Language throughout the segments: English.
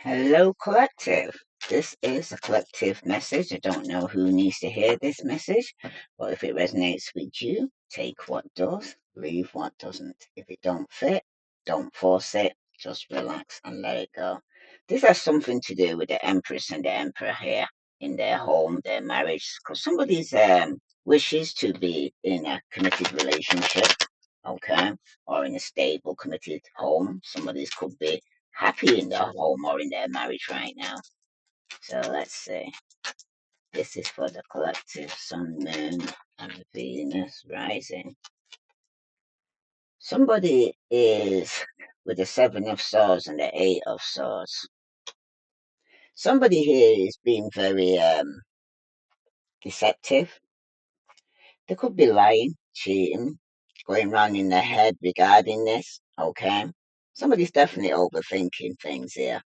Hello, collective. This is a collective message. I don't know who needs to hear this message, but if it resonates with you, take what does, leave what doesn't. If it don't fit, don't force it. Just relax and let it go. This has something to do with the Empress and the Emperor here in their home, their marriage, because somebody's wishes to be in a committed relationship, okay, or in a stable, committed home. Somebody's could be happy in their home or in their marriage right now. So let's see. This is for the collective Sun, Moon, and Venus rising. Somebody is with the Seven of Swords and the Eight of Swords. Somebody here is being very deceptive. They could be lying, cheating, going wrong in their head regarding this. Okay. Somebody's definitely overthinking things here.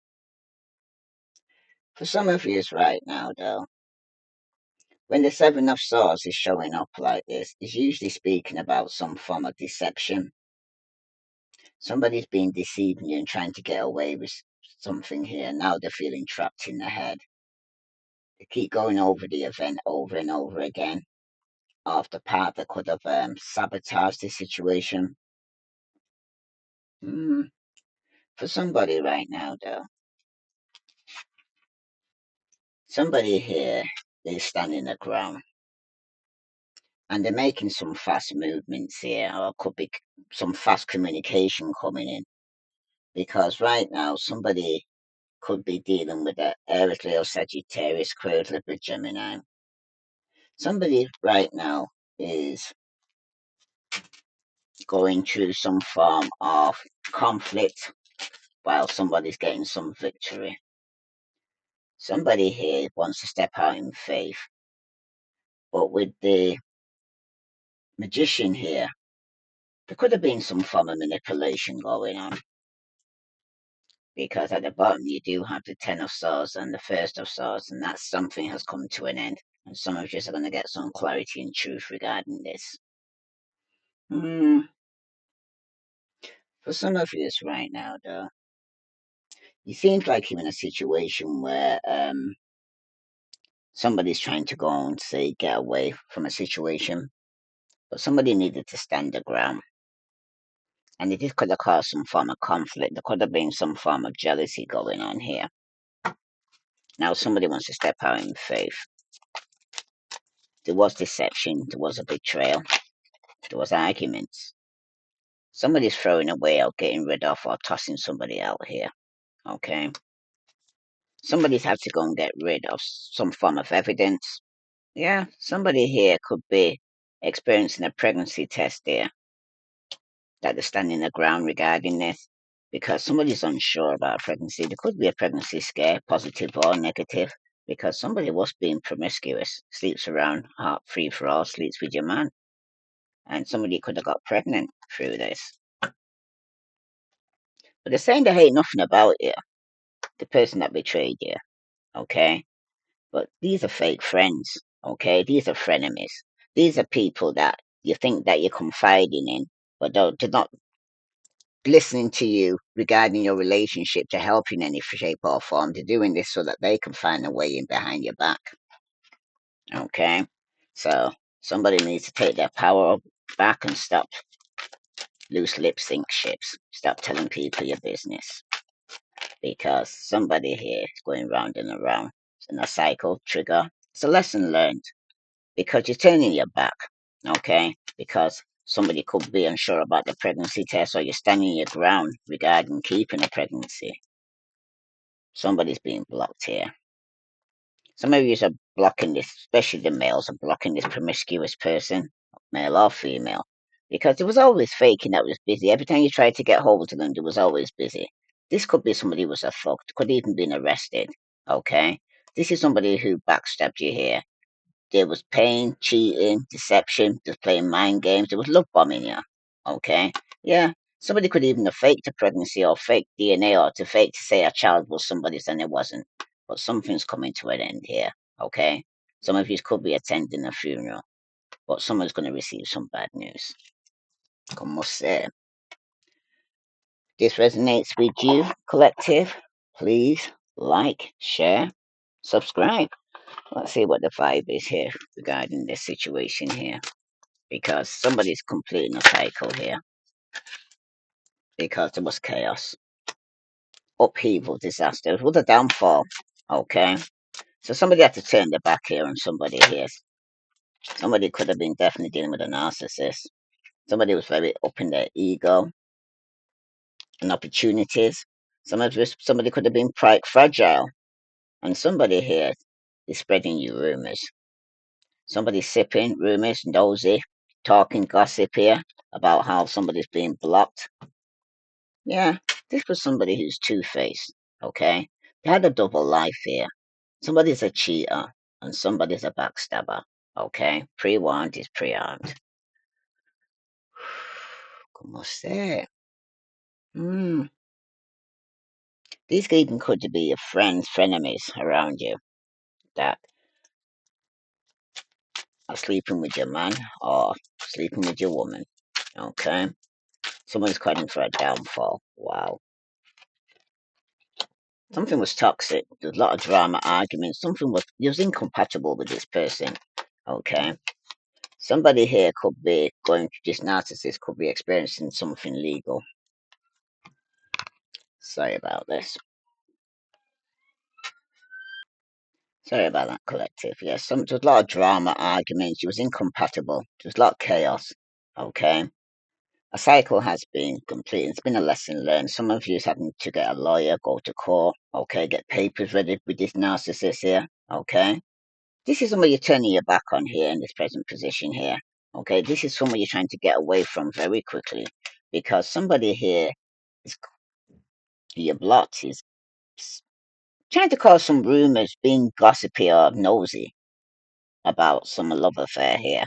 For some of you right now, though, when the Seven of Swords is showing up like this, it's usually speaking about some form of deception. Somebody's been deceiving you and trying to get away with something here. Now they're feeling trapped in their head. They keep going over the event over and over again. Of the part that could have sabotaged the situation. Mm. For somebody right now, though, somebody here is standing their ground and they're making some fast movements here, or could be some fast communication coming in. Because right now, somebody could be dealing with a Aries, Leo, Sagittarius, Aquarius, Libra, Gemini. Somebody right now is going through some form of conflict while somebody's getting some victory. Somebody here wants to step out in faith, but with the magician here, there could have been some form of manipulation going on. Because at the bottom you do have the Ten of Swords and the First of Swords, and that something has come to an end. And some of you are going to get some clarity and truth regarding this. Hmm. For some of you right now, though, it seems like you're in a situation where somebody's trying to go and say get away from a situation, but somebody needed to stand their ground. And it could have caused some form of conflict. There could have been some form of jealousy going on here. Now somebody wants to step out in faith. There was deception, there was a betrayal, there was arguments. Somebody's throwing away or getting rid of or tossing somebody out here. Okay. Somebody's had to go and get rid of some form of evidence. Yeah, somebody here could be experiencing a pregnancy test there that they're standing their ground regarding this because somebody's unsure about pregnancy. There could be a pregnancy scare, positive or negative, because somebody was being promiscuous, sleeps around, heart free for all, sleeps with your man, and somebody could have got pregnant through this. But they're saying they hate nothing about you, the person that betrayed you, okay? But these are fake friends, okay? These are frenemies. These are people that you think that you're confiding in, but they're not listening to you regarding your relationship to help you in any shape or form. They're doing this so that they can find a way in behind your back, okay? So somebody needs to take their power back and stop loose lip sync ships. Stop telling people your business. Because somebody here is going round and around in a cycle trigger. It's a lesson learned because you're turning your back, okay? Because somebody could be unsure about the pregnancy test or you're standing your ground regarding keeping a pregnancy. Somebody's being blocked here. Some of you are blocking this, especially the males are blocking this promiscuous person, male or female, because there was always faking that was busy. Every time you tried to get hold of them, they was always busy. This could be somebody who was a fuck, could even been arrested. Okay, this is somebody who backstabbed you here. There was pain, cheating, deception, just playing mind games. There was love bombing you. Okay, yeah. Somebody could even have faked a pregnancy or faked DNA or to fake to say a child was somebody's and it wasn't. But something's coming to an end here. Okay, some of you could be attending a funeral, but someone's going to receive some bad news. Como say, this resonates with you, collective. Please like, share, subscribe. Let's see what the vibe is here regarding this situation here. Because somebody's completing a cycle here. Because there was chaos, upheaval, disaster. It was a downfall. Okay. So somebody had to turn their back here on somebody here. Somebody could have been definitely dealing with a narcissist. Somebody was very up in their ego and opportunities. Somebody could have been fragile. And somebody here is spreading you rumors. Somebody sipping rumors, nosy, talking gossip here about how somebody's being blocked. Yeah, this was somebody who's two-faced, okay? They had a double life here. Somebody's a cheater and somebody's a backstabber, okay? Pre-warned is pre-armed. Como se? Hmm. These even could be your friends, frenemies around you that are sleeping with your man or sleeping with your woman, okay? Someone's cutting for a downfall. Wow. Something was toxic. There was a lot of drama, arguments. Something was, you was incompatible with this person, okay? Somebody here could be going to this narcissist, could be experiencing something legal. Sorry about this. Sorry about that, collective. Yes, there's a lot of drama, arguments. It was incompatible. There's a lot of chaos. Okay. A cycle has been completed. It's been a lesson learned. Some of you is having to get a lawyer, go to court. Okay. Get papers ready with this narcissist here. Okay. This is somebody you're turning your back on here in this present position here. Okay. This is someone you're trying to get away from very quickly because somebody here is your blocked. Is trying to cause some rumors, being gossipy or nosy about some love affair here.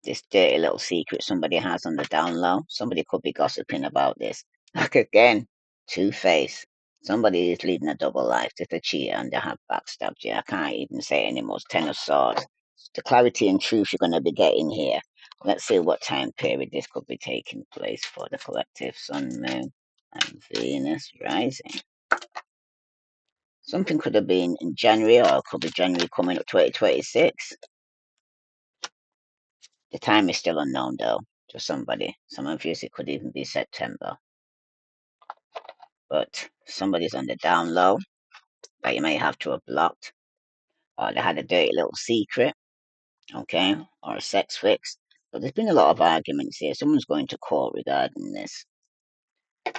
This dirty little secret somebody has on the down low. Somebody could be gossiping about this. Like again, two-face. Somebody is leading a double life. Just a cheater and they have backstabbed you. I can't even say anymore. It's Ten of Swords. The clarity and truth you're going to be getting here. Let's see what time period this could be taking place for the collective Sun, Moon, and Venus rising. Something could have been in January or it could be January coming up 2026. The time is still unknown though to somebody. Some of you it could even be September. But somebody's on the down low that you may have to have blocked. Or they had a dirty little secret, okay? Or a sex fix. But there's been a lot of arguments here. Someone's going to court regarding this.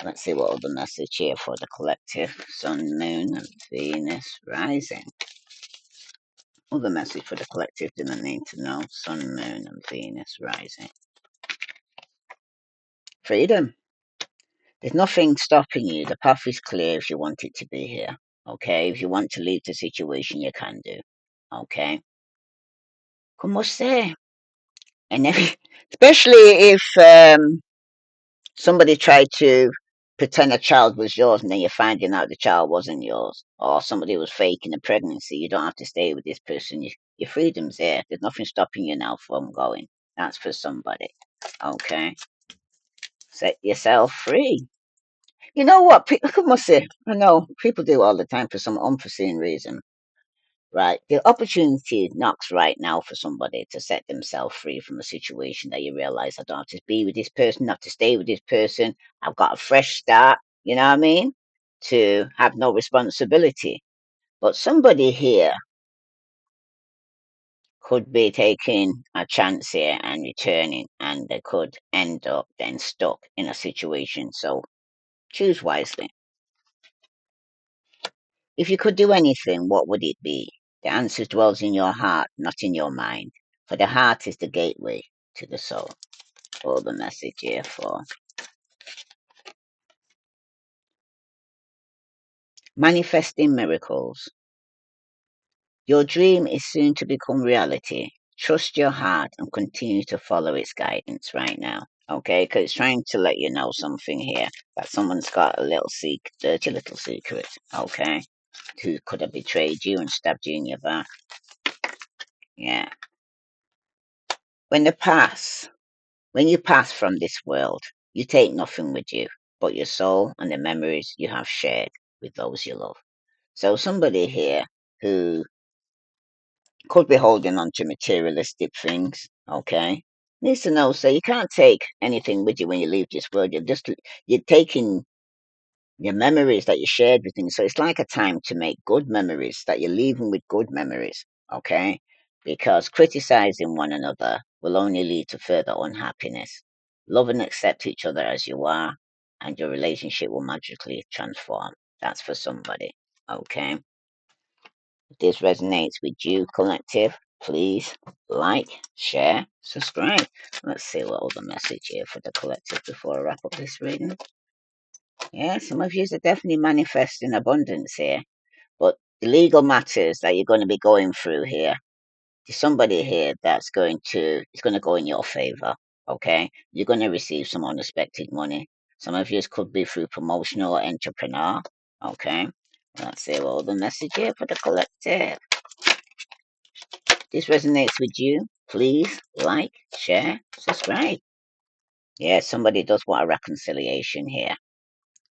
Let's see what other message here for the collective. Sun, Moon, and Venus rising. Other message for the collective didn't need to know. Sun, Moon, and Venus rising. Freedom. There's nothing stopping you. The path is clear if you want it to be here. Okay? If you want to leave the situation, you can do. Okay? Como se? And if, especially if somebody tried to pretend a child was yours and then you're finding out the child wasn't yours, or somebody was faking a pregnancy, you don't have to stay with this person. Your freedom's there. There's nothing stopping you now from going. That's for somebody. Okay? Set yourself free. You know what? People must say, I know people do all the time for some unforeseen reason, right? The opportunity knocks right now for somebody to set themselves free from a situation that you realize I don't have to be with this person, not to stay with this person. I've got a fresh start, you know what I mean? To have no responsibility. But somebody here could be taking a chance here and returning, and they could end up then stuck in a situation. So choose wisely. If you could do anything, what would it be? The answer dwells in your heart, not in your mind. For the heart is the gateway to the soul. All the message here for manifesting miracles. Your dream is soon to become reality. Trust your heart and continue to follow its guidance right now. Okay, because it's trying to let you know something here that someone's got a little dirty little secret. Okay, who could have betrayed you and stabbed you in your back? Yeah. When the past When you pass from this world, you take nothing with you but your soul and the memories you have shared with those you love. So somebody here who could be holding on to materialistic things, okay, needs to know, so you can't take anything with you when you leave this world. You're taking your memories that you shared with them. So it's like a time to make good memories, that you're leaving with good memories, okay? Because criticizing one another will only lead to further unhappiness. Love and accept each other as you are, and your relationship will magically transform. That's for somebody, okay? If this resonates with you, collective, please like, share, subscribe. Let's see what other message here for the collective before I wrap up this reading. Yeah, some of you are definitely manifesting abundance here. But the legal matters that you're going to be going through here, there's somebody here that's going to, it's going to go in your favor. Okay. You're going to receive some unexpected money. Some of you could be through promotional or entrepreneur. Okay. Let's see what the message here for the collective. This resonates with you. Please like, share, subscribe. Yeah, somebody does want a reconciliation here.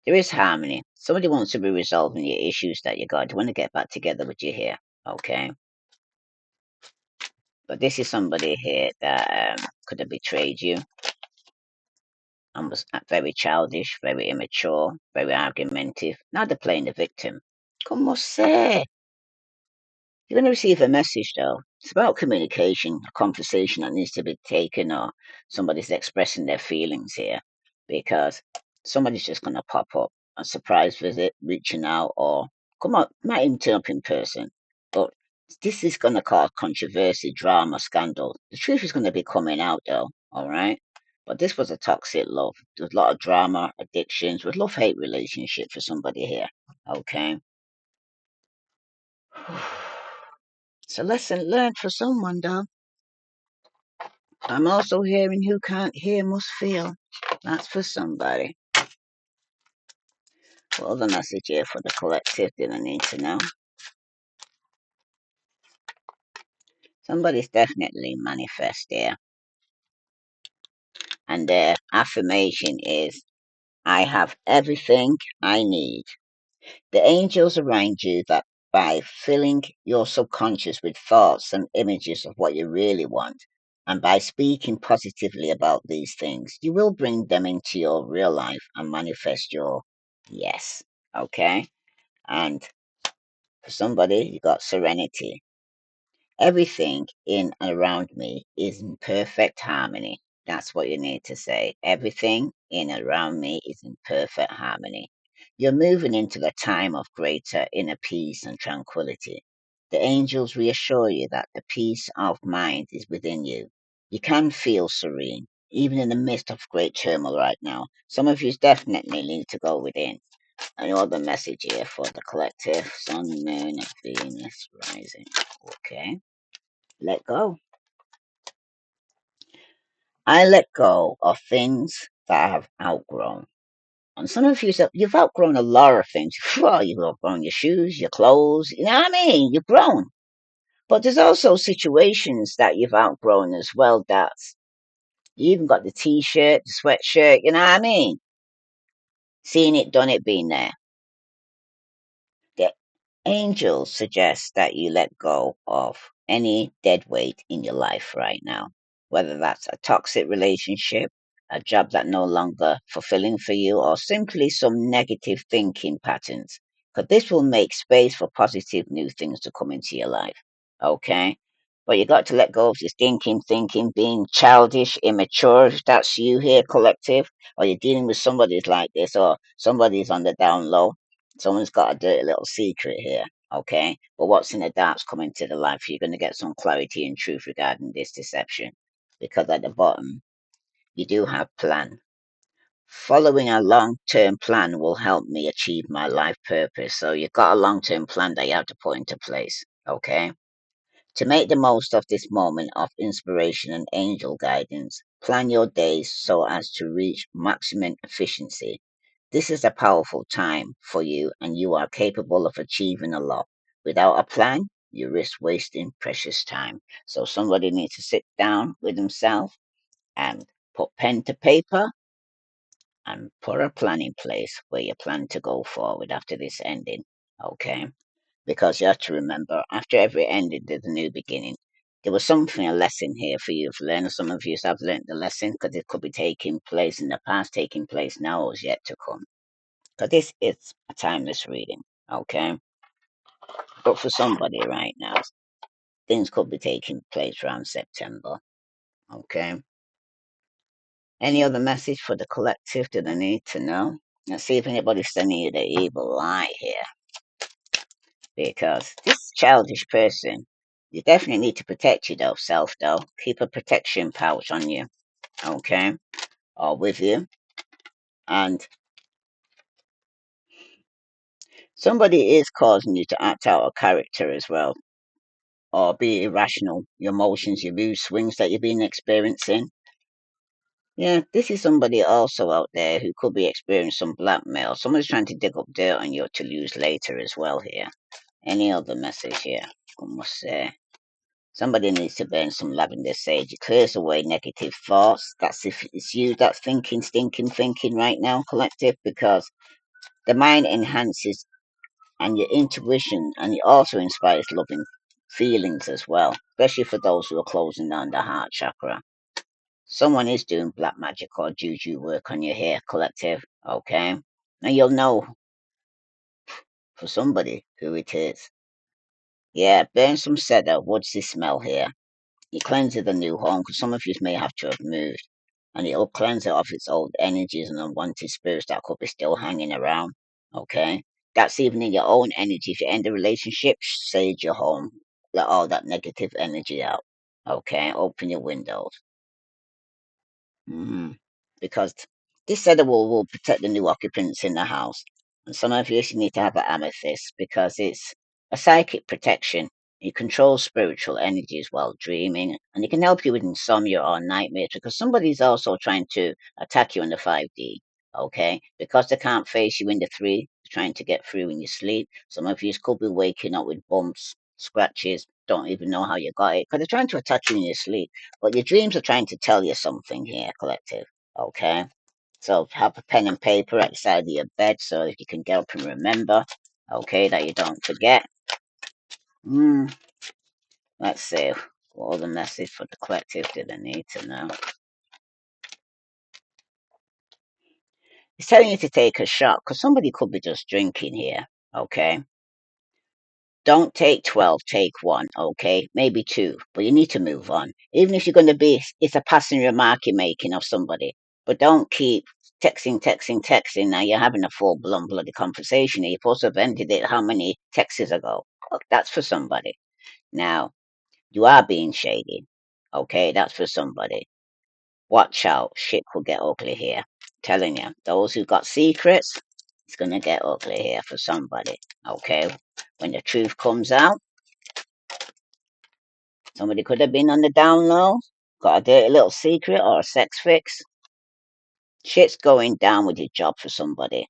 There is harmony. Somebody wants to be resolving your issues that you got. They want to get back together with you here. Okay. But this is somebody here that could have betrayed you and was very childish, very immature, very argumentative. Now they're playing the victim. Como se? You're going to receive a message though. It's about communication, a conversation that needs to be taken, or somebody's expressing their feelings here, because somebody's just going to pop up, a surprise visit, reaching out, or come on, might even turn up in person. But this is going to cause controversy, drama, scandal. The truth is going to be coming out though, all right? But this was a toxic love. There's a lot of drama, addictions, with love-hate relationship for somebody here, okay? It's a lesson learned for someone, though. I'm also hearing who can't hear must feel. That's for somebody. What other message here for the collective did I need to know? Somebody's definitely manifest here. And their affirmation is, I have everything I need. The angels around you that by filling your subconscious with thoughts and images of what you really want, and by speaking positively about these things, you will bring them into your real life and manifest your yes. Okay? And for somebody, you got serenity. Everything in and around me is in perfect harmony. That's what you need to say. Everything in and around me is in perfect harmony. You're moving into the time of greater inner peace and tranquility. The angels reassure you that the peace of mind is within you. You can feel serene, even in the midst of great turmoil right now. Some of you definitely need to go within. I know the message here for the collective Sun, Moon, and Venus rising. Okay. Let go. I let go of things that I have outgrown. And some of you said you've outgrown a lot of things. Well, you've outgrown your shoes, your clothes. You know what I mean? You've grown. But there's also situations that you've outgrown as well. That's you even got the t-shirt, the sweatshirt. You know what I mean? Seen it, done it, been there. The angels suggest that you let go of any dead weight in your life right now, whether that's a toxic relationship, a job that no longer fulfilling for you, or simply some negative thinking patterns. Because this will make space for positive new things to come into your life. Okay? But you got to let go of this thinking, being childish, immature. If that's you here, collective, or you're dealing with somebody's like this, or somebody's on the down low, someone's got a dirty little secret here, okay? But what's in the dark's coming to the light. You're going to get some clarity and truth regarding this deception. Because at the bottom, you do have plan. Following a long-term plan will help me achieve my life purpose. So you've got a long-term plan that you have to put into place, okay? To make the most of this moment of inspiration and angel guidance, plan your days so as to reach maximum efficiency. This is a powerful time for you, and you are capable of achieving a lot. Without a plan, you risk wasting precious time. So, somebody needs to sit down with himself and put pen to paper and put a plan in place where you plan to go forward after this ending. Okay. because you have to remember, after every ending, there's a new beginning. There was something, a lesson here for you to learn. Some of you have learned the lesson because it could be taking place in the past, taking place now, or is yet to come. Because this is a timeless reading, okay? But for somebody right now, things could be taking place around September, okay? Any other message for the collective that I need to know? Let's see if anybody's sending you the evil lie here. Because this childish person, you definitely need to protect yourself, though. Keep a protection pouch on you, okay? Or with you. And somebody is causing you to act out of character as well, or be irrational. Your emotions, your mood swings that you've been experiencing. Yeah, this is somebody also out there who could be experiencing some blackmail. Someone's trying to dig up dirt on you to use later as well here. Any other message here? I must say. Somebody needs to burn some lavender sage. It clears away negative thoughts. That's if it's you that's thinking, stinking thinking right now, collective, because the mind enhances and your intuition, and it also inspires loving feelings as well, especially for those who are closing down the heart chakra. Someone is doing black magic or juju work on your hair, collective, okay? Now you'll know for somebody who it is. Yeah, burn some cedar. What's the smell here? It cleanses the new home because some of you may have to have moved, and it'll cleanse it of its old energies and unwanted spirits that could be still hanging around. Okay, that's even in your own energy. If you end a relationship, sage your home, let all that negative energy out. Okay, open your windows. Mhm. Because this edible will protect the new occupants in the house. And some of you need to have an amethyst because it's a psychic protection. It controls spiritual energies while dreaming, and it can help you with insomnia or nightmares because somebody's also trying to attack you in the 5D. Okay, because they can't face you in the 3, trying to get through in your sleep. Some of you could be waking up with bumps, scratches, don't even know how you got it because they're trying to attack you in your sleep. But your dreams are trying to tell you something here, collective. Okay? So have a pen and paper at the side of your bed so if you can get up and remember. Okay, that you don't forget. Mm, let's see. What other message for the collective did I need to know? It's telling you to take a shot because somebody could be just drinking here. Okay? Don't take 12, take one, okay? Maybe two, but you need to move on. Even if you're going to be, it's a passing remark you're making of somebody, but don't keep texting. Now you're having a full bloody conversation. You're supposed to have ended it how many texts ago? Look, that's for somebody. Now, you are being shady, okay? That's for somebody. Watch out, shit will get ugly here. Telling you, those who got secrets, it's going to get ugly here for somebody, okay? When the truth comes out, somebody could have been on the down low, got a dirty little secret or a sex fix. Shit's going down with your job for somebody.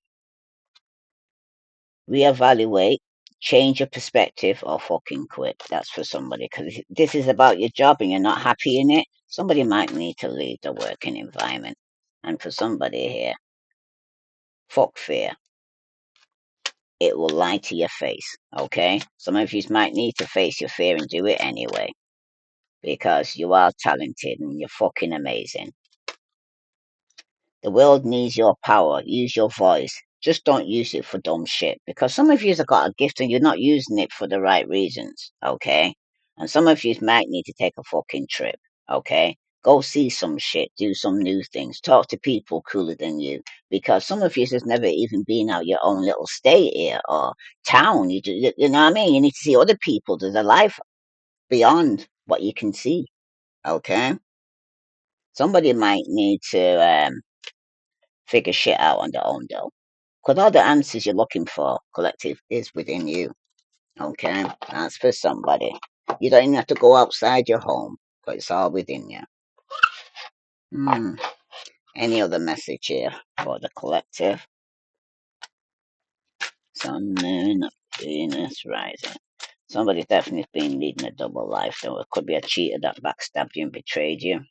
Reevaluate, change your perspective, or fucking quit. That's for somebody. Because if this is about your job and you're not happy in it, somebody might need to leave the working environment. And for somebody here, fuck fear. It will lie to your face, okay? Some of you might need to face your fear and do it anyway. Because you are talented and you're fucking amazing. The world needs your power. Use your voice. Just don't use it for dumb shit. Because some of you have got a gift and you're not using it for the right reasons. Okay? And some of you might need to take a fucking trip. Okay? Go see some shit. Do some new things. Talk to people cooler than you. Because some of you has never even been out your own little state here or town. You know what I mean? You need to see other people. There's a life beyond what you can see. Okay? Somebody might need to figure shit out on their own though. Because all the answers you're looking for, collective, is within you. Okay? That's for somebody. You don't even have to go outside your home, because it's all within you. Hmm. Any other message here for the collective? Sun, Moon, Venus, Rising. Somebody's definitely been leading a double life, though. It could be a cheater that backstabbed you and betrayed you.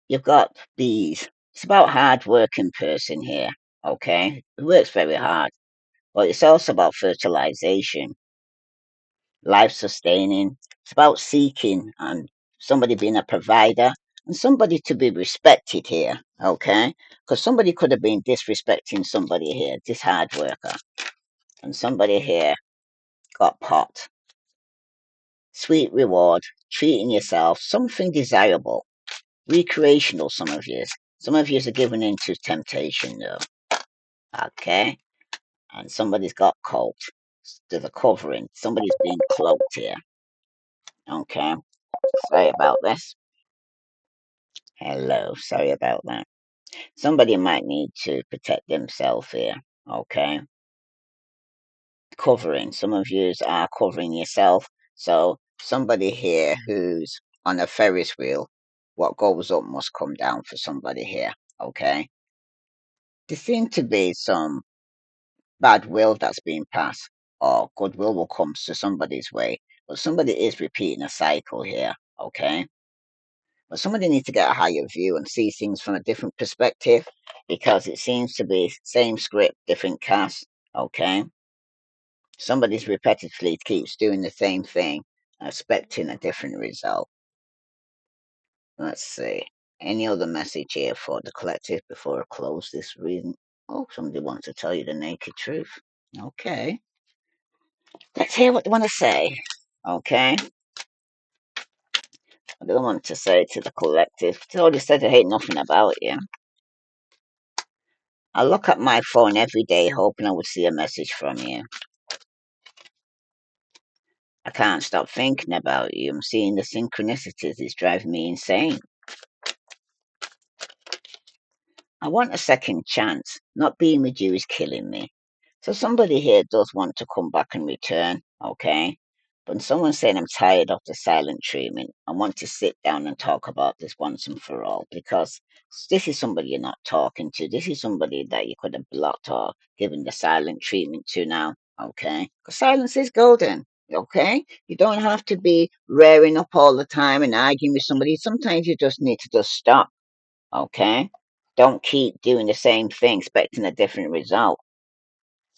You've got bees. It's about hard working person here, okay? Who works very hard. But it's also about fertilization, life sustaining. It's about seeking and somebody being a provider and somebody to be respected here, okay? Because somebody could have been disrespecting somebody here, this hard worker, and somebody here got pot. Sweet reward, treating yourself, something desirable, recreational, some of yous. Some of yous are given into temptation, though, okay? And somebody's got cult. There's a covering. Somebody's being cloaked here, okay? Sorry about this. Hello, sorry about that. Somebody might need to protect themselves here, okay? Covering. Some of yous are covering yourself. So somebody here who's on a Ferris wheel, what goes up must come down for somebody here, okay? There seems to be some bad will that's being passed, or goodwill will come to somebody's way. But somebody is repeating a cycle here, okay? But somebody needs to get a higher view and see things from a different perspective because it seems to be same script, different cast, okay? Somebody's repetitively keeps doing the same thing, expecting a different result. Let's see. Any other message here for the collective before I close this reading? Oh, somebody wants to tell you the naked truth. Okay. Let's hear what they want to say. Okay. What do they want to say to the collective? They already said they hate nothing about you. I look at my phone every day hoping I would see a message from you. I can't stop thinking about you. I'm seeing the synchronicities. It's driving me insane. I want a second chance. Not being with you is killing me. So somebody here does want to come back and return, okay? But someone's saying I'm tired of the silent treatment. I want to sit down and talk about this once and for all because this is somebody you're not talking to. This is somebody that you could have blocked or given the silent treatment to now, okay? Because silence is golden, okay? You don't have to be rearing up all the time and arguing with somebody. Sometimes you just need to just stop, okay? Don't keep doing the same thing, expecting a different result.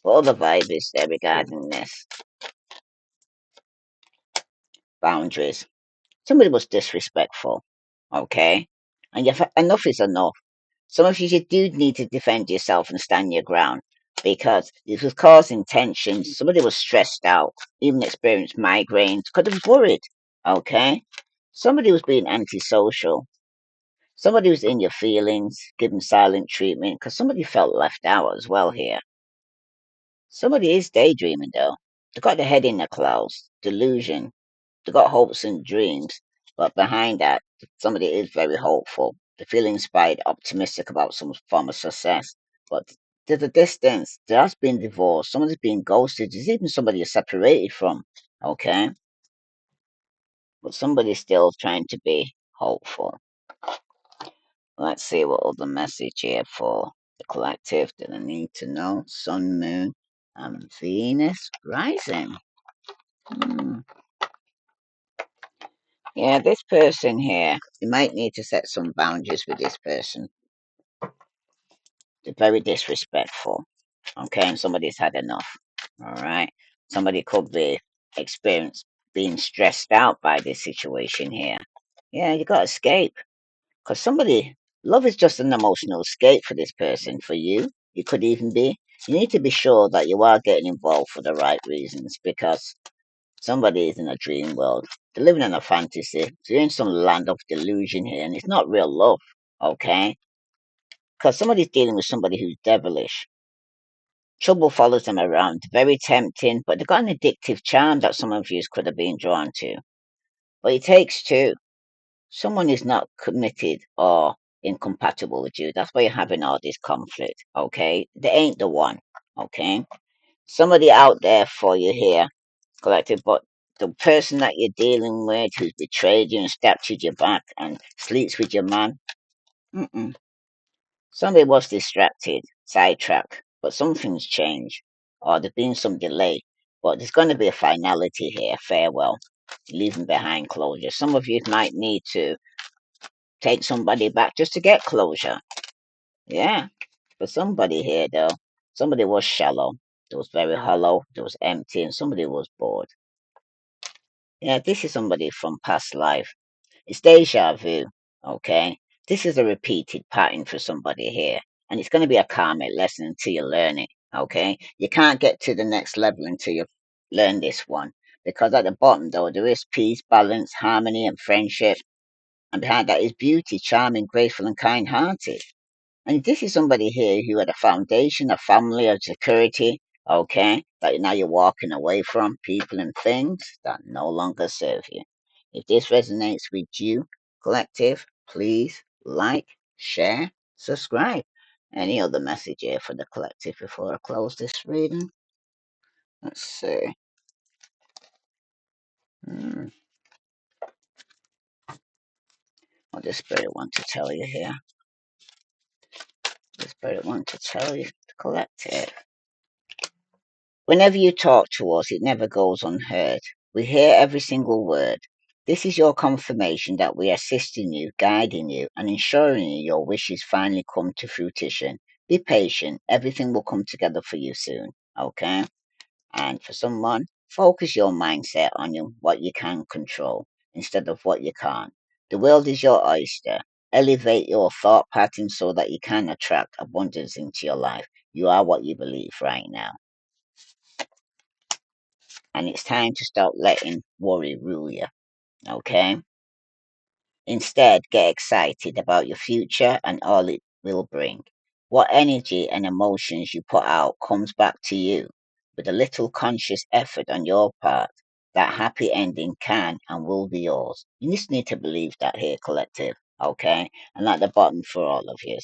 What other vibe is there regarding this? Boundaries. Somebody was disrespectful, okay? And enough is enough. Some of you do need to defend yourself and stand your ground because it was causing tension. Somebody was stressed out, even experienced migraines, could have worried, okay? Somebody was being antisocial. Somebody was in your feelings, giving silent treatment because somebody felt left out as well here. Somebody is daydreaming though. They got their head in the clouds, delusion. They got hopes and dreams, but behind that, somebody is very hopeful. They feel inspired, optimistic about some form of success. But there's a distance. There has been divorce. Somebody's been ghosted. There's even somebody you're separated from. Okay, but somebody's still trying to be hopeful. Let's see what other message here for the collective that I need to know. Sun, Moon, and Venus rising. Hmm. Yeah, this person here, you might need to set some boundaries with this person. They're very disrespectful. Okay, and somebody's had enough. All right. Somebody could be experienced being stressed out by this situation here. Yeah, you got to escape. Because somebody, love is just an emotional escape for this person. For you, it could even be. You need to be sure that you are getting involved for the right reasons because somebody is in a dream world. They're living in a fantasy. They're in some land of delusion here, and it's not real love, okay? Because somebody's dealing with somebody who's devilish. Trouble follows them around. Very tempting, but they've got an addictive charm that some of you could have been drawn to. But it takes two. Someone is not committed or incompatible with you. That's why you're having all this conflict, okay? They ain't the one, okay? Somebody out there for you here, collective, but the person that you're dealing with who's betrayed you and stabbed you your back and sleeps with your man, mm-mm. Somebody was distracted, sidetracked, but something's changed, or there's been some delay. But there's going to be a finality here, farewell, leaving behind closure. Some of you might need to take somebody back just to get closure. Yeah, for somebody here, though, somebody was shallow. It was very hollow, it was empty, and somebody was bored. Yeah, this is somebody from past life. It's deja vu, okay? This is a repeated pattern for somebody here, and it's going to be a karmic lesson until you learn it, okay? You can't get to the next level until you learn this one, because at the bottom, though, there is peace, balance, harmony, and friendship, and behind that is beauty, charming, graceful, and kind-hearted. And this is somebody here who had a foundation, a family, a security, okay, that now you're walking away from people and things that no longer serve you. If this resonates with you, collective, please like, share, subscribe. Any other message here for the collective before I close this reading? Let's see. Hmm, what does Spirit want to tell you here? The Spirit want to tell you, the collective. Whenever you talk to us, it never goes unheard. We hear every single word. This is your confirmation that we are assisting you, guiding you, and ensuring your wishes finally come to fruition. Be patient. Everything will come together for you soon. Okay? And for someone, focus your mindset on what you can control instead of what you can't. The world is your oyster. Elevate your thought pattern so that you can attract abundance into your life. You are what you believe right now. And it's time to stop letting worry rule you, okay? Instead, get excited about your future and all it will bring. What energy and emotions you put out comes back to you. With a little conscious effort on your part, that happy ending can and will be yours. You just need to believe that here, collective, okay? And at the bottom for all of you,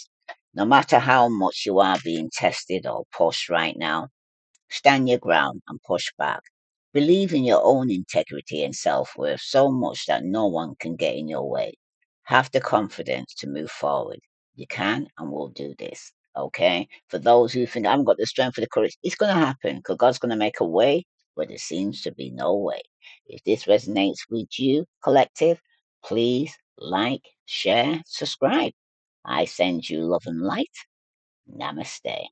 no matter how much you are being tested or pushed right now, stand your ground and push back. Believe in your own integrity and self worth so much that no one can get in your way. Have the confidence to move forward. You can and will do this. Okay? For those who think I haven't got the strength or the courage, it's going to happen because God's going to make a way where there seems to be no way. If this resonates with you, collective, please like, share, subscribe. I send you love and light. Namaste.